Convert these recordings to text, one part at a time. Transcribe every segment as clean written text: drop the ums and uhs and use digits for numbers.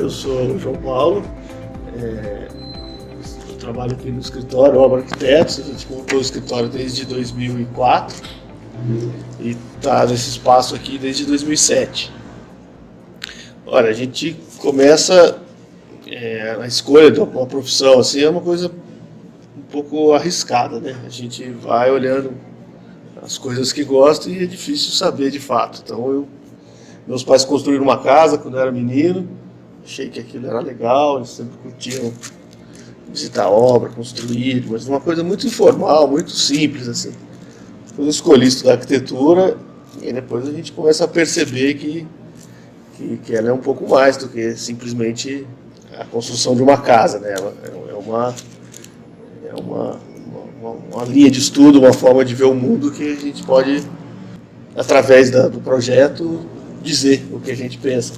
eu sou o João Paulo, eu trabalho aqui no escritório Obra Arquitetos. A gente montou o escritório desde 2004 e está nesse espaço aqui desde 2007. Olha, a gente começa a escolha de uma profissão, assim, é uma coisa um pouco arriscada, né? A gente vai olhando as coisas que gosta e é difícil saber de fato. Então, meus pais construíram uma casa quando eu era menino, achei que aquilo era legal, eles sempre curtiam visitar a obra, construir, mas uma coisa muito informal, muito simples, assim. Depois eu escolhi estudar arquitetura e depois a gente começa a perceber que ela é um pouco mais do que simplesmente a construção de uma casa, né? Ela é uma linha de estudo, uma forma de ver o mundo que a gente pode, através do projeto, dizer o que a gente pensa.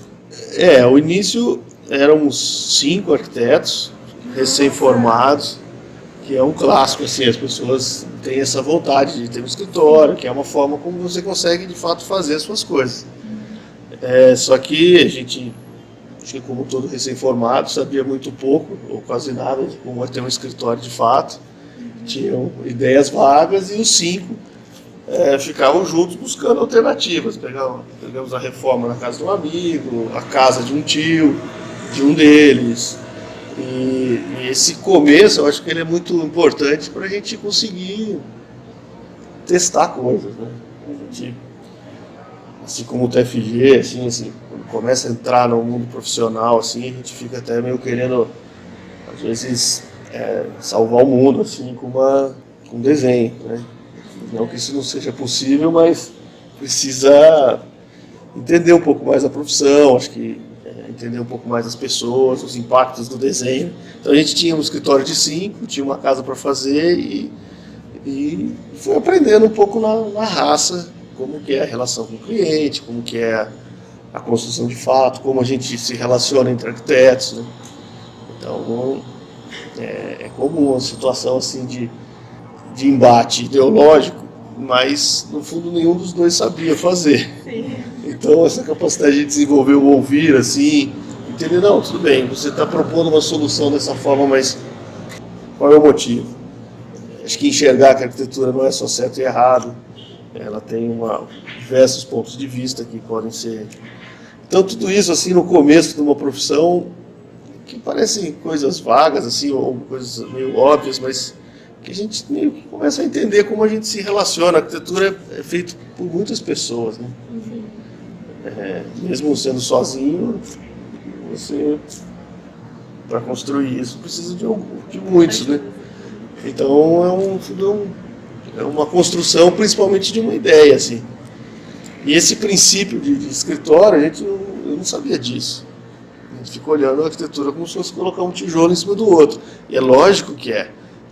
Ao início éramos 5 arquitetos recém-formados, que é um clássico, assim, as pessoas têm essa vontade de ter um escritório, que é uma forma como você consegue de fato fazer as suas coisas. Só que a gente, acho que como todo recém-formado, sabia muito pouco, ou quase nada, de como é ter um escritório de fato. Tinham ideias vagas e os 5 ficavam juntos buscando alternativas. Pegamos a reforma na casa de um amigo, a casa de um tio, de um deles. E esse começo, eu acho que ele é muito importante para a gente conseguir testar coisas, né? A gente, assim como o TFG, assim, quando começa a entrar no mundo profissional, assim, a gente fica até meio querendo, às vezes, salvar o mundo, assim, com desenho, né? Não que isso não seja possível, mas precisa entender um pouco mais a profissão, acho que entender um pouco mais as pessoas, os impactos do desenho. Então a gente tinha um escritório de 5, tinha uma casa para fazer e foi aprendendo um pouco na raça como que é a relação com o cliente, como que é a construção de fato, como a gente se relaciona entre arquitetos, né? Então é comum uma situação assim de embate ideológico, mas no fundo nenhum dos dois sabia fazer. Sim. Então essa capacidade de desenvolver o ouvir, assim, entender, não, tudo bem, você está propondo uma solução dessa forma, mas qual é o motivo? Acho que enxergar que a arquitetura não é só certo e errado, ela tem diversos pontos de vista que podem ser... Então tudo isso, assim, no começo de uma profissão, que parecem coisas vagas, assim, ou coisas meio óbvias, mas que a gente meio que começa a entender como a gente se relaciona. A arquitetura é feita por muitas pessoas, né? Mesmo sendo sozinho, você, para construir isso, precisa de muitos, né? Então é uma construção principalmente de uma ideia, assim. E esse princípio de escritório, eu não sabia disso. A gente fica olhando a arquitetura como se fosse colocar um tijolo em cima do outro. E é lógico que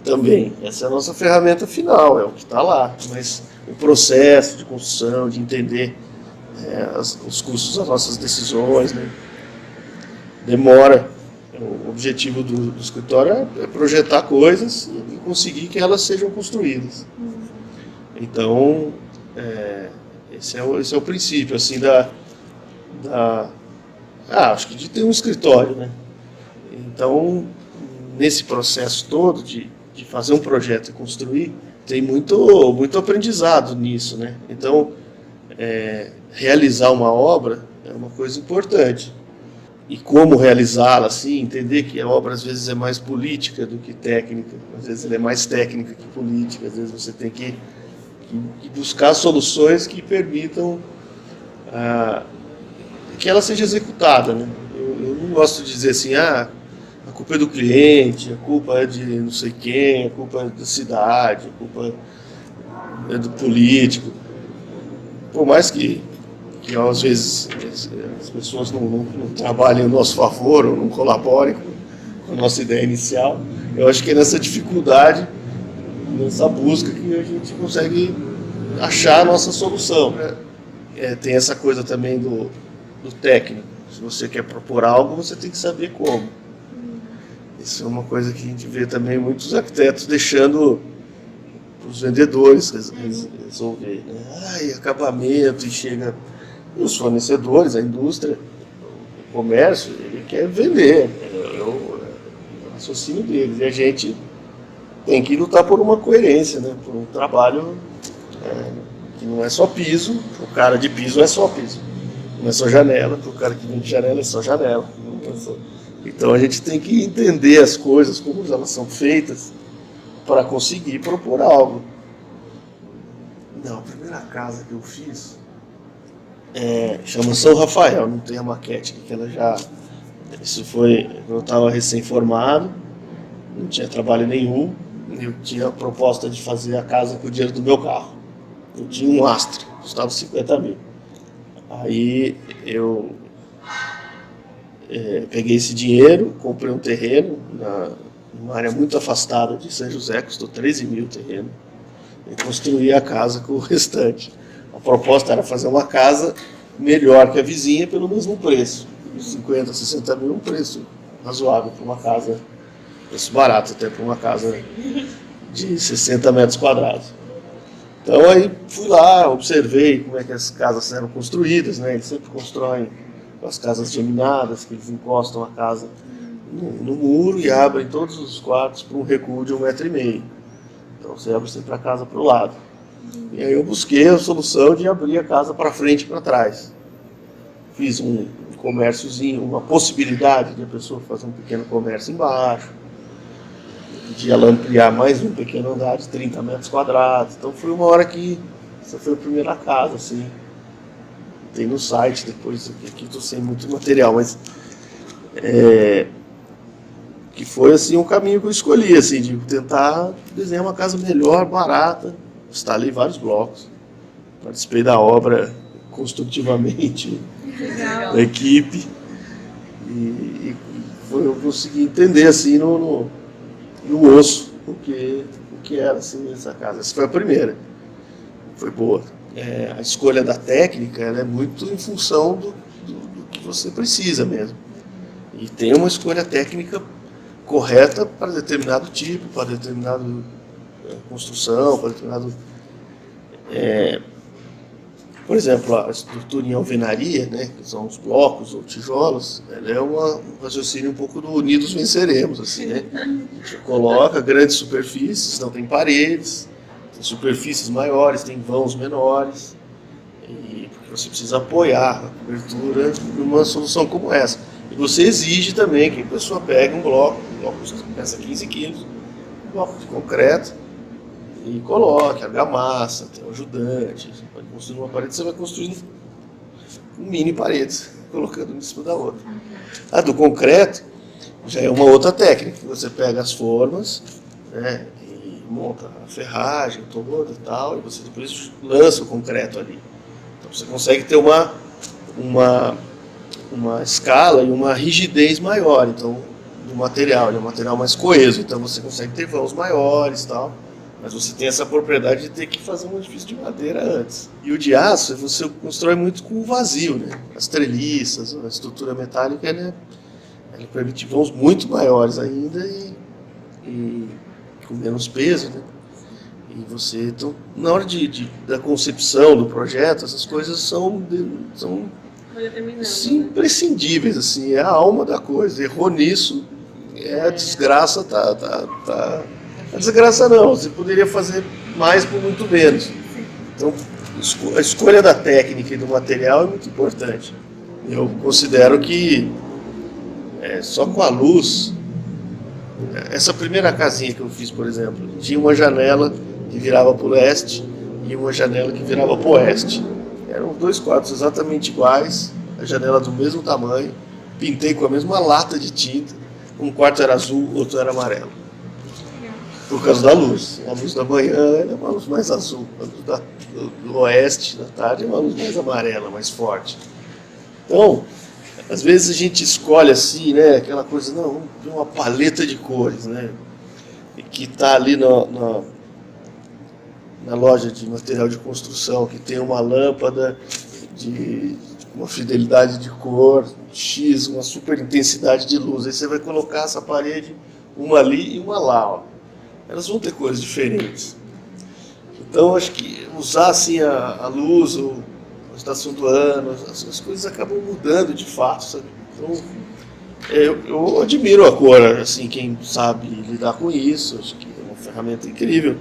também. Essa é a nossa ferramenta final, é o que está lá. Mas o processo de construção, de entender os custos das nossas decisões, né, demora. O objetivo do escritório é projetar coisas e conseguir que elas sejam construídas. Então, esse é o princípio, assim, acho que de ter um escritório, né? Então, nesse processo todo de fazer um projeto e construir, tem muito aprendizado nisso, né? Então, realizar uma obra é uma coisa importante. E como realizá-la, assim, entender que a obra às vezes é mais política do que técnica, às vezes ela é mais técnica que política, às vezes você tem que buscar soluções que permitam que ela seja executada, né? Eu não gosto de dizer assim, a culpa é do cliente, a culpa é de não sei quem, a culpa é da cidade, a culpa é do político. Por mais que às vezes as pessoas não trabalhem a nosso favor ou não colaborem com a nossa ideia inicial, eu acho que é nessa dificuldade, nessa busca que a gente consegue achar a nossa solução. Tem essa coisa também do técnico. Se você quer propor algo, você tem que saber como. Isso é uma coisa que a gente vê também muitos arquitetos deixando os vendedores resolver, né? Acabamento, e chega... E os fornecedores, a indústria, comércio, ele quer vender, é o raciocínio deles. E a gente tem que lutar por uma coerência, né? Por um trabalho que não é só piso, o cara de piso é só piso, não é só janela, o cara que vende janela é só janela. Então a gente tem que entender as coisas, como elas são feitas, para conseguir propor algo. Não, a primeira casa que eu fiz chama São Rafael, não tem a maquete, que ela já... Isso foi, eu estava recém-formado, não tinha trabalho nenhum, eu tinha a proposta de fazer a casa com o dinheiro do meu carro. Eu tinha um Astra, custava 50 mil. Aí eu peguei esse dinheiro, comprei um terreno numa área muito afastada de São José, custou 13 mil o terreno, e construí a casa com o restante. A proposta era fazer uma casa melhor que a vizinha pelo mesmo preço. 50, 60 mil, um preço razoável para uma casa, preço barato até para uma casa de 60 metros quadrados. Então aí fui lá, observei como é que as casas eram construídas, né? Eles sempre constroem com as casas geminadas, que eles encostam a casa no muro e abrem todos os quartos para um recuo de 1,5 metro. Então você abre sempre a casa para o lado. E aí eu busquei a solução de abrir a casa para frente e para trás. Fiz um comérciozinho, uma possibilidade de a pessoa fazer um pequeno comércio embaixo, de ela ampliar mais um pequeno andar de 30 metros quadrados. Então foi uma hora que essa foi a primeira casa, assim. Tem no site, depois aqui estou sem muito material, mas que foi assim um caminho que eu escolhi, assim, de tentar desenhar uma casa melhor, barata. Instalei vários blocos, participei da obra construtivamente da equipe e eu consegui entender assim no osso o que era assim essa casa. Essa foi a primeira, foi boa. A escolha da técnica ela é muito em função do que você precisa mesmo, e tem uma escolha técnica correta para determinado tipo, para determinado construção, para determinado... por exemplo, a estrutura em alvenaria, né, que são os blocos ou tijolos, ela é um raciocínio um pouco do unidos venceremos, assim, né? A gente coloca grandes superfícies, não tem paredes, tem superfícies maiores, tem vãos menores, e porque você precisa apoiar a cobertura numa solução como essa. E você exige também que a pessoa pegue um bloco que pesa 15 quilos, um bloco de concreto, e coloque argamassa, tem um ajudante. Você pode construir uma parede, você vai construindo mini paredes, colocando uma em cima da outra. A do concreto já é uma outra técnica, você pega as formas, né, e monta a ferragem toda e tal, e você depois lança o concreto ali. Então você consegue ter uma escala e uma rigidez maior, então, do material, ele é um material mais coeso, então você consegue ter vãos maiores e tal. Mas você tem essa propriedade de ter que fazer um edifício de madeira antes. E o de aço, você constrói muito com o vazio, né? As treliças, a estrutura metálica, ela permite vãos muito maiores ainda e com menos peso, né? E você, então, na hora da concepção do projeto, essas coisas são imprescindíveis, assim, é a alma da coisa. Errou nisso, a desgraça A desgraça não, você poderia fazer mais por muito menos. Então, a escolha da técnica e do material é muito importante. Eu considero que só com a luz, essa primeira casinha que eu fiz, por exemplo, tinha uma janela que virava para o leste e uma janela que virava para o oeste. Eram 2 quartos exatamente iguais, a janela do mesmo tamanho, pintei com a mesma lata de tinta, um quarto era azul, outro era amarelo. Por causa da luz. A luz da manhã é uma luz mais azul, a luz do oeste, da tarde, é uma luz mais amarela, mais forte. Então, às vezes a gente escolhe assim, né, aquela coisa, não, tem uma paleta de cores, né, que está ali na loja de material de construção, que tem uma lâmpada de uma fidelidade de cor X, uma super intensidade de luz. Aí você vai colocar essa parede, uma ali e uma lá, ó. Elas vão ter cores diferentes. Então, acho que usar assim a luz, ou a estação do ano, as coisas acabam mudando de fato, sabe? Então, eu admiro a Quora, assim, quem sabe lidar com isso, acho que é uma ferramenta incrível.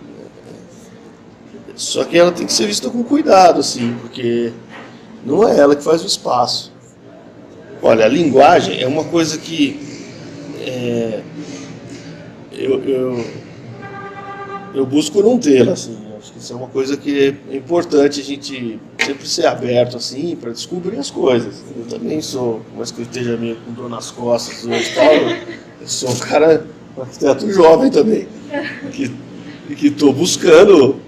Só que ela tem que ser vista com cuidado, assim, porque não é ela que faz o espaço. Olha, a linguagem é uma coisa que eu busco não tê-la, assim. Acho que isso é uma coisa que é importante a gente sempre ser aberto, assim, para descobrir as coisas. Eu também sou, mas que eu esteja meio com dor nas costas hoje e tal, eu sou um cara, um arquiteto jovem também, que estou buscando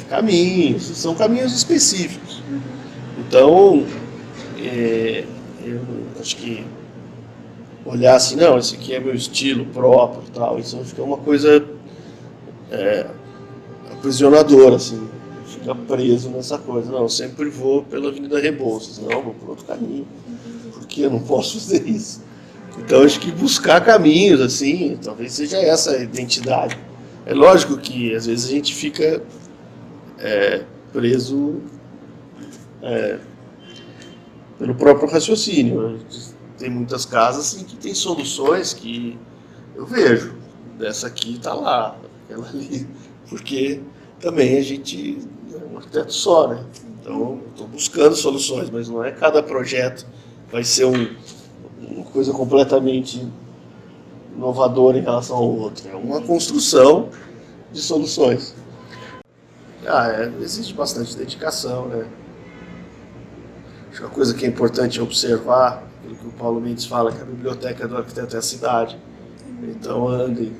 caminhos, são caminhos específicos. Então, eu acho que olhar assim, não, esse aqui é meu estilo próprio e tal, isso acho que é uma coisa aprisionadora, assim, fica preso nessa coisa. Não, eu sempre vou pela Avenida Rebouças, não, vou por outro caminho, porque eu não posso fazer isso. Então acho que buscar caminhos, assim, talvez seja essa a identidade. É lógico que às vezes a gente fica preso pelo próprio raciocínio. Tem muitas casas assim, que tem soluções que eu vejo. Dessa aqui está lá, aquela ali. Porque também a gente é um arquiteto só, né? Então, estou buscando soluções, mas não é cada projeto vai ser uma coisa completamente inovadora em relação ao outro. É uma construção de soluções. Existe bastante dedicação, né? Acho que uma coisa que é importante observar, aquilo que o Paulo Mendes fala, que a biblioteca do arquiteto é a cidade. Então andem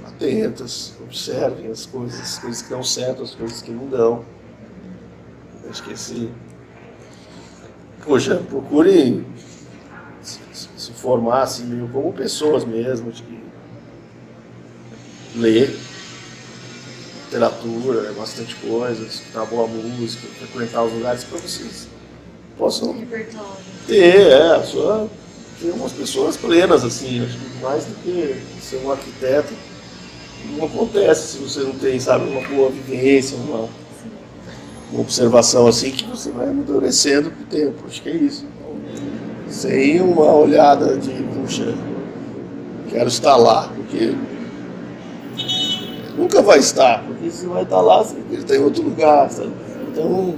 atentas, observem as coisas que dão certo, as coisas que não dão. Acho que procurem se formar assim, meio como pessoas mesmo, acho que ler literatura, bastante coisa, escutar boa música, frequentar os lugares para vocês possam ter umas pessoas plenas, assim. Acho que mais do que ser um arquiteto não acontece se você não tem, sabe, uma boa vivência, uma observação assim, que você vai amadurecendo com o tempo. Acho que é isso. Sem uma olhada de, puxa, quero estar lá, porque nunca vai estar, porque você vai estar lá, ele está em outro lugar, sabe? Então,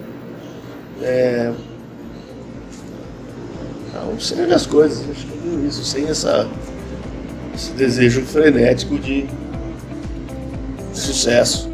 observe as coisas, acho que é isso, sem esse desejo frenético de sucesso.